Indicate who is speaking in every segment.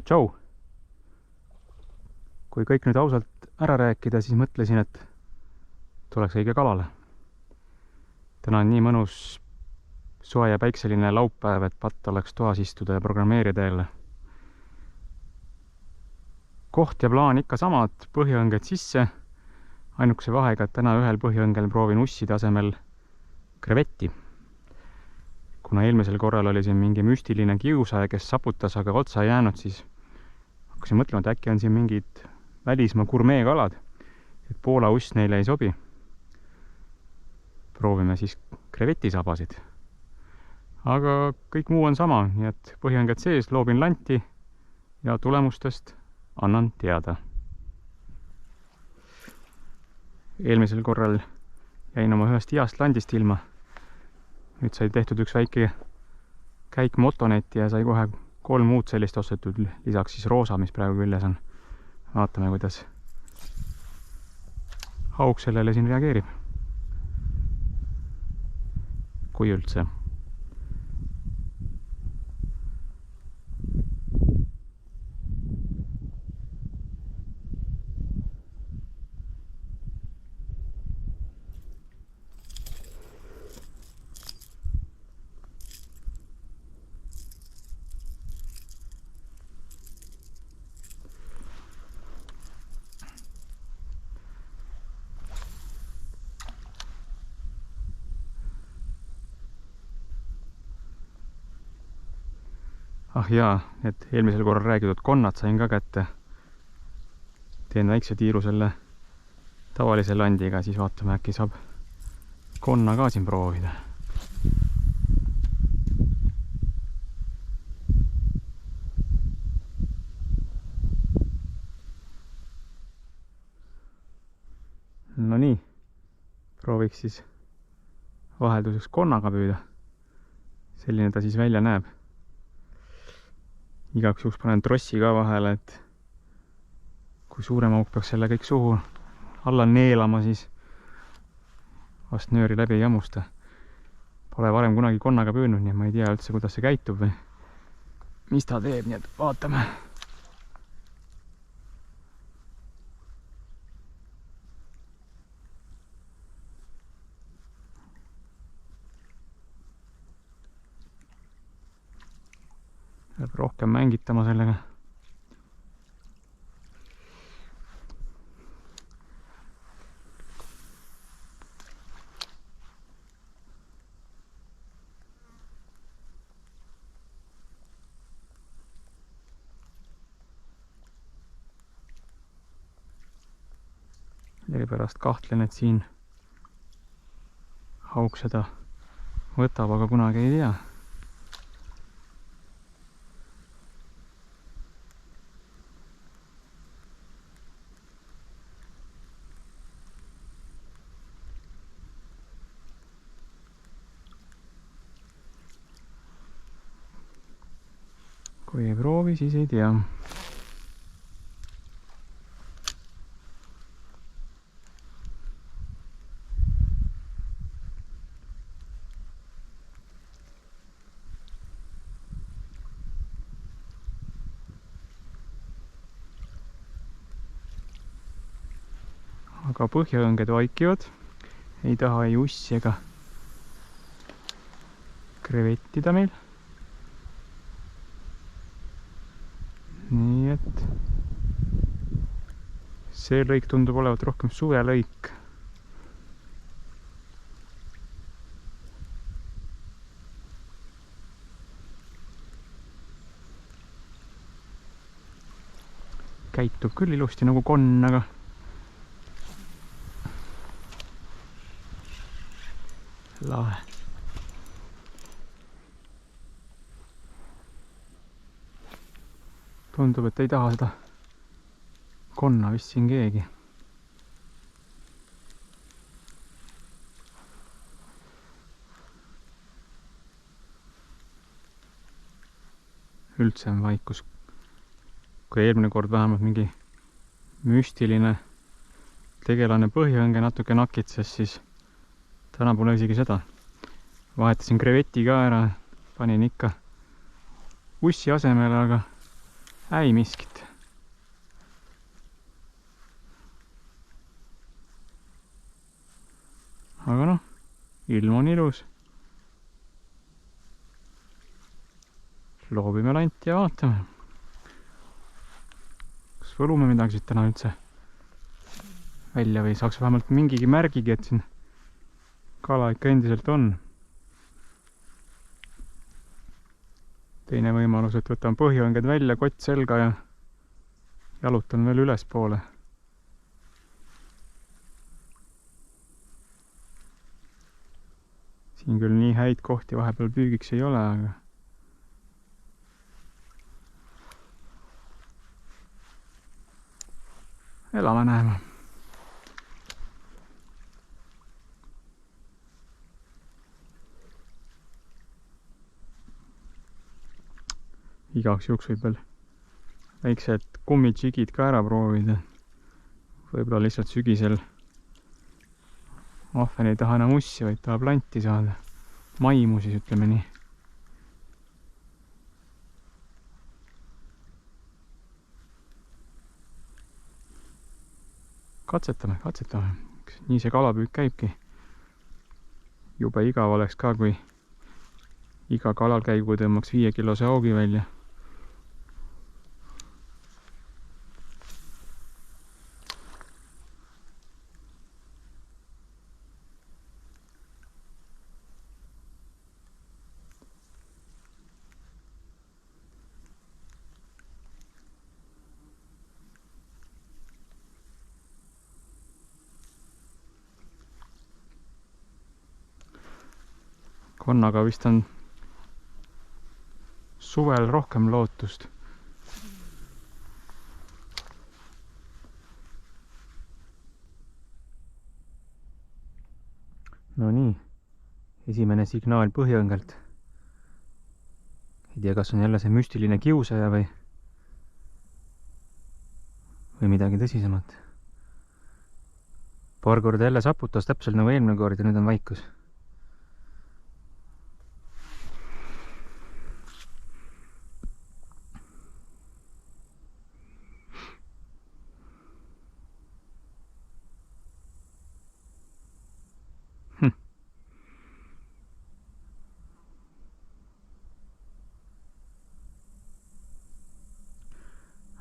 Speaker 1: tšau. Kui kõik nüüd ausalt ära rääkida, siis mõtlesin, et tuleks õige kalale. Täna on nii mõnus soe ja päikseline laupäev, et patt oleks toas istuda ja programmeerida jälle. Koht ja plaan ikka samad, põhjaõnged sisse. Ainukese vahega, et täna ühel põhjaõngel proovin usside asemel krevetti. Kuna eelmisel korral oli siin mingi müstiline kiusaja, kes saputas, aga otsa ei jäänud, siis hakkasin mõtlema, et äkki on siin mingid välismaa gurmeekalad, et Poola uss neile ei sobi. Proovime siis krevetisabasid. Aga kõik muu on sama, nii et põhjaõnged sees, loobin lanti ja tulemustest annan teada. Eelmisel korral jäin oma ühest heast landist ilma. Nüüd sai tehtud üks väike käik motonetti ja sai kohe 3 muud sellist ostetud, lisaks siis roosa, mis praegu küljes on. Vaatame, kuidas haug sellele siin reageerib. Kui üldse. Ah jaa, et eelmisel korral räägitud konnad sain ka kätte. Teen väikse tiiru selle tavalise landiga, siis vaatame, äkki saab konna ka siin proovida. No nii, prooviks siis vahelduseks konnaga püüda. Selline ta siis välja näeb. Igaks juhuks panen trossi ka vahele, et kui suurem auk peaks selle kõik suhu alla neelama, siis vast nööri läbi ei jammusta. Pole varem kunagi konnaga püüdnud, nii et ma ei tea üldse, kuidas see käitub või mis ta teeb, nii et vaatame. Peab rohkem mängitama sellega. Pärast kahtlen, et siin haug seda võtab, aga kunagi ei tea. Kui ei proovi, siis ei tea. Aga põhjaõnged vaikivad, ei taha ei ussi ega krevettida meil. Nii et see lõik tundub olevat rohkem suvelõik. Käitub küll ilusti nagu konn, aga lahe. Tundub, et ei taha seda konna vist siin keegi. Üldse on vaikus. Kui eelmine kord vähemalt mingi müstiline tegelane põhjaõnge natuke nakitses, siis täna pole isegi seda. Vahetasin kreveti ka ära, panin ikka ussi asemele, aga Ei miskit. Aga noh, ilm on ilus. Loobime lanti ja vaatame. Kas võlume midagi siit täna üldse välja või saaks vähemalt mingigi märgigi, et siin kala ikka endiselt on. Teine võimalus, et võtan põhjaõnged välja, kott selga ja jalutan veel ülespoole. Siin küll nii häid kohti vahepeal püügiks ei ole, aga elame näeme. Igaks juhuks võib veel väiksed kummitšigid ka ära proovida. Võib-olla lihtsalt sügisel ahven ei taha enam ussi, vaid tahab lanti saada. Maimu siis, ütleme nii. Katsetame. Nii see kalapüük käibki. Jube igav oleks ka, kui iga kalal käigu tõmbaks 5 kilose augi välja. Konnaga vist on suvel rohkem lootust. No nii, esimene signaal põhjaõngelt. Ei tea, kas on jälle see müstiline kiusaja või midagi tõsisemat. Paar korda jälle saputas täpselt nagu eelmine kord ja nüüd on vaikus.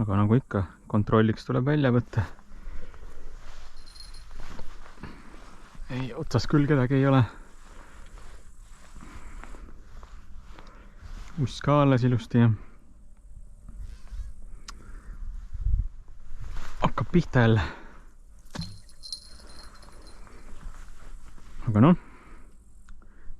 Speaker 1: Aga nagu ikka, kontrolliks tuleb välja võtta. Ei, otsas küll kedagi ei ole. Uss ka alles ilusti ja hakkab pihta jälle. Aga noh,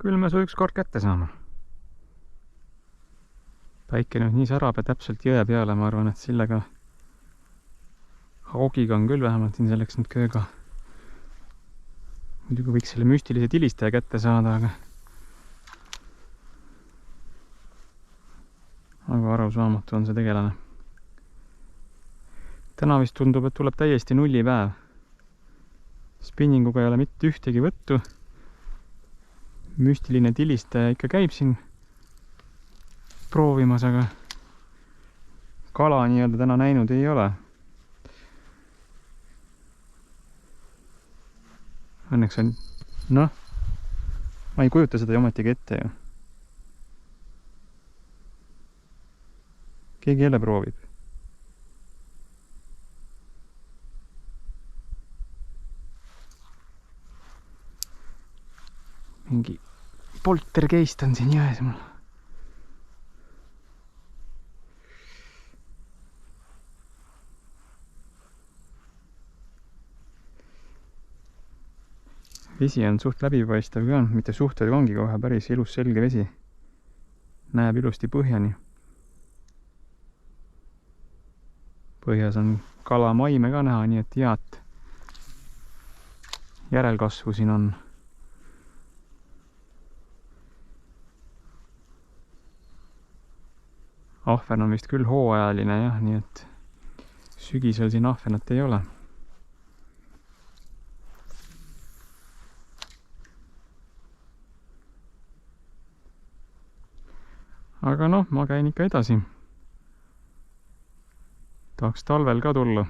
Speaker 1: küll me su ükskord kätte saame. Päike nüüd nii särab ja täpselt jõe peale, ma arvan, et sellega haugiga on küll vähemalt siin selleks nüüd kööga. Muidugi võiks selle müstilise tilistaja kätte saada, aga arusaamatu on see tegelane. Täna vist tundub, et tuleb täiesti nullipäev. Spinninguga ei ole mitte ühtegi võttu. Müstiline tilistaja ikka käib siin proovimas, aga kala nii-öelda täna näinud ei ole. Õnneks on, noh, ma ei kujuta seda ju ometigi ette ju. Keegi jälle proovib. Mingi poltergeist on siin jões mul. Vesi on suht läbipaistev ka, mitte suht, vaid ongi kohe päris ilus selge vesi. Näeb ilusti põhjani. Põhjas on kala maime ka näha, nii et head järelkasvu siin on. Ahven on vist küll hooajaline jah, nii et sügisel siin ahvenat ei ole. Aga noh, ma käin ikka edasi. tahaks talvel ka tulla.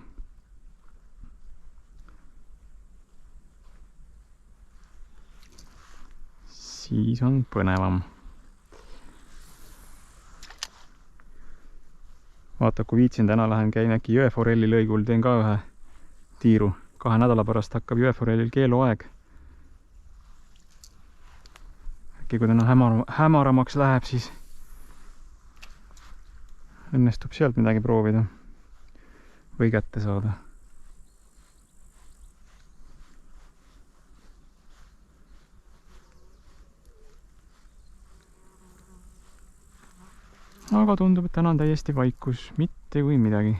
Speaker 1: Siis on põnevam. Vaata, kui viitsin, täna lähen käin äkki jõeforelli lõigul, teen ka ühe tiiru. 2 nädala pärast hakkab jõeforellil keeluaeg. Äkki kui täna hämaramaks läheb, siis õnnestub sealt midagi proovida või kätte saada. Aga tundub, et täna on täiesti vaikus, mitte kui midagi.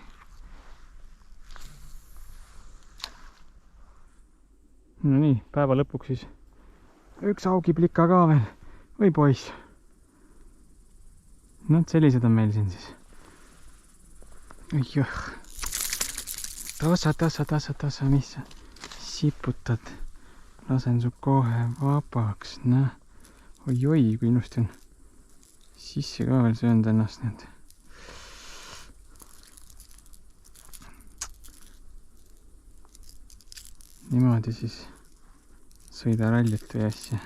Speaker 1: No nii, päeva lõpuks siis üks augiplika ka veel. Või poiss. No, sellised on meil siin siis. Õijöh. Tasa, mis sa siputad. Lasen su kohe vabaks. Näe. Oi, kui ilusti on. Sisse ka veel söönud ennast nüüd. Niimoodi siis sõida rallit või asja.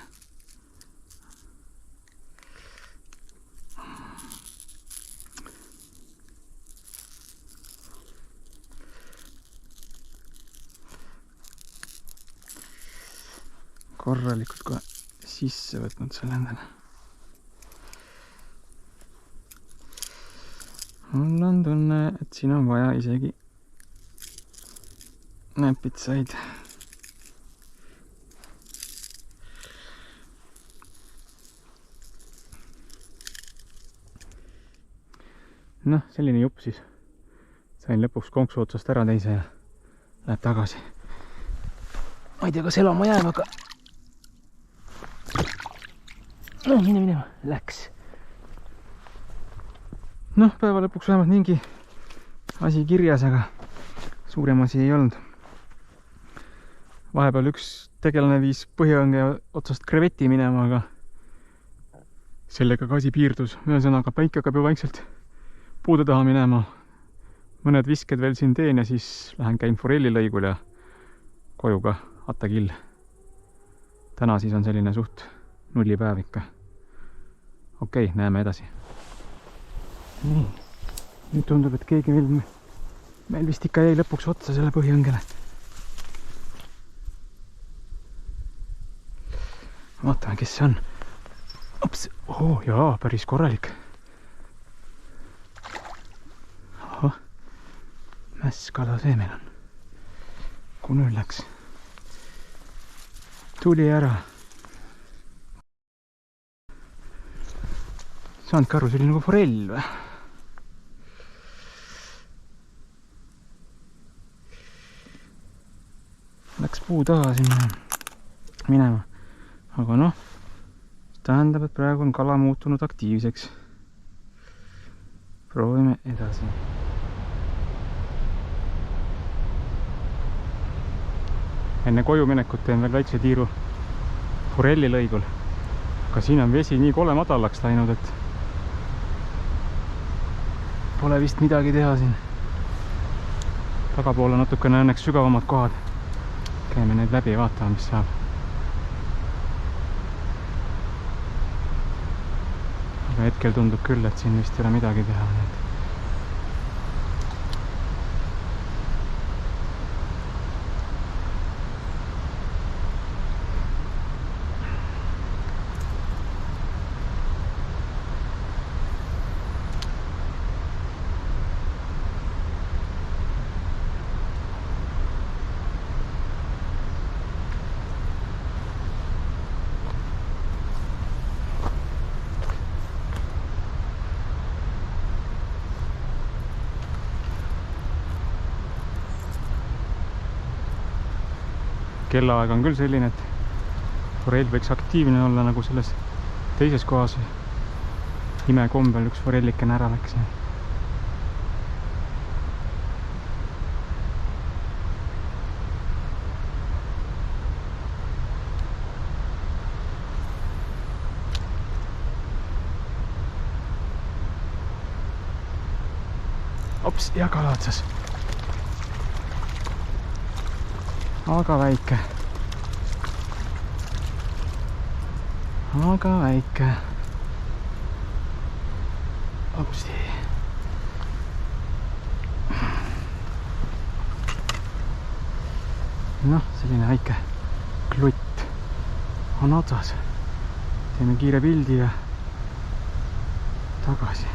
Speaker 1: Korralikult kohe sisse võtnud selle endale. Mul on tunne, et siin on vaja isegi näpitsaid. Noh, selline jupp siis. Sain lõpuks konksu otsast ära teise ja läheb tagasi. Ma ei tea, kas elama jääb, aga... No, mine. Läks. Noh, päeva lõpuks vähemalt mingi asi kirjas, aga suurem asi ei olnud. Vahepeal üks tegelane viis põhjaõnge otsast kreveti minema, aga sellega ka asi piirdus. Ühesõnaga, päike hakkab ju vaikselt puude taha minema. Mõned visked veel siin teen ja siis lähen käin forelli lõigul ja koju ka attakill. Täna siis on selline suht nullipäev ikka. Okei, näeme edasi. Nii, nüüd tundub, et keegi meil vist ikka jäi lõpuks otsa selle põhjaõngele. Vaatame, kes see on. Ops, jaa, päris korralik. Ahah, mässkala see meil on. Kui nüüd läks. Tuli ära. Saandki aru, see oli nagu forell või? Läks puu taha sinna minema. Aga noh, tähendab, et praegu on kala muutunud aktiivseks. Proovime edasi. Enne koju minekut teen veel väikse tiiru forelli lõigul. Aga siin on vesi nii kole madalaks läinud, et pole vist midagi teha siin. Tagapoole natukene õnneks sügavamad kohad. Käime neid läbi ja vaatame, mis saab. Aga hetkel tundub küll, et siin vist ei ole midagi teha. Kellaaeg on küll selline, et forell võiks aktiivne olla, nagu selles teises kohas imekombel üks forellikene ära läks. laps ja kala otsas. Aga väike. Aga väike. Austi. Noh, selline väike klutt on otsas. Teeme kiire pildi ja tagasi.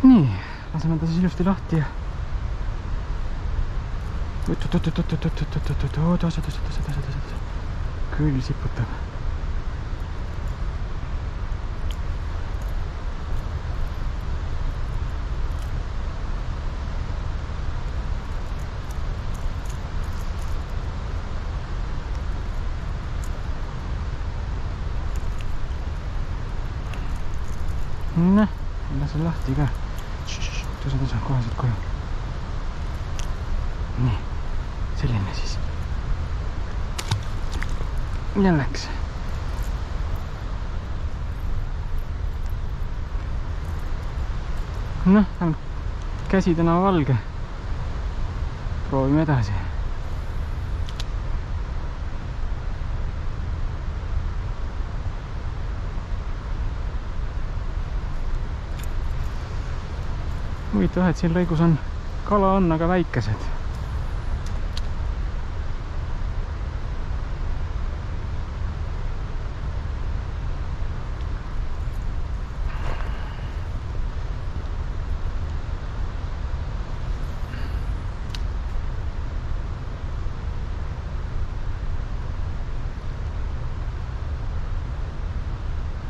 Speaker 1: Nii, laseme ta siis ilusti lahti ja küll siputab. Noh, lase lahti ka. Tõsa koheselt koju. Nii, selline siis. Ja läks. Noh, käsi täna valge. Proovime edasi. Huvitav, et siin lõigus on kala on, aga väikesed.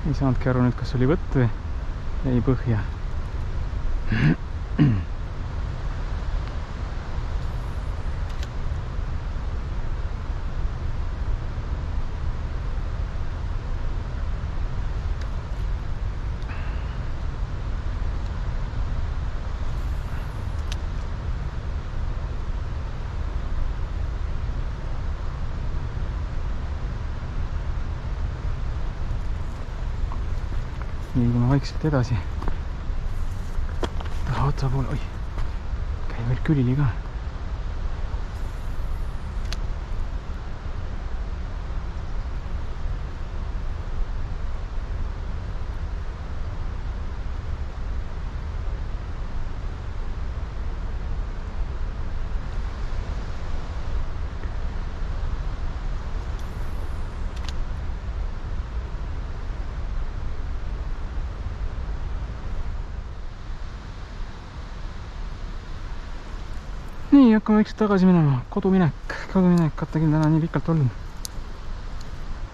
Speaker 1: Ei saanudki aru nüüd, kas oli võtt või jäi põhja. Liigume vaikselt edasi. Taha otsa poole, oi, käi veel külili ka. Nii, hakkame vaikselt tagasi minema. Koduminek, katta küll täna nii pikalt olnud.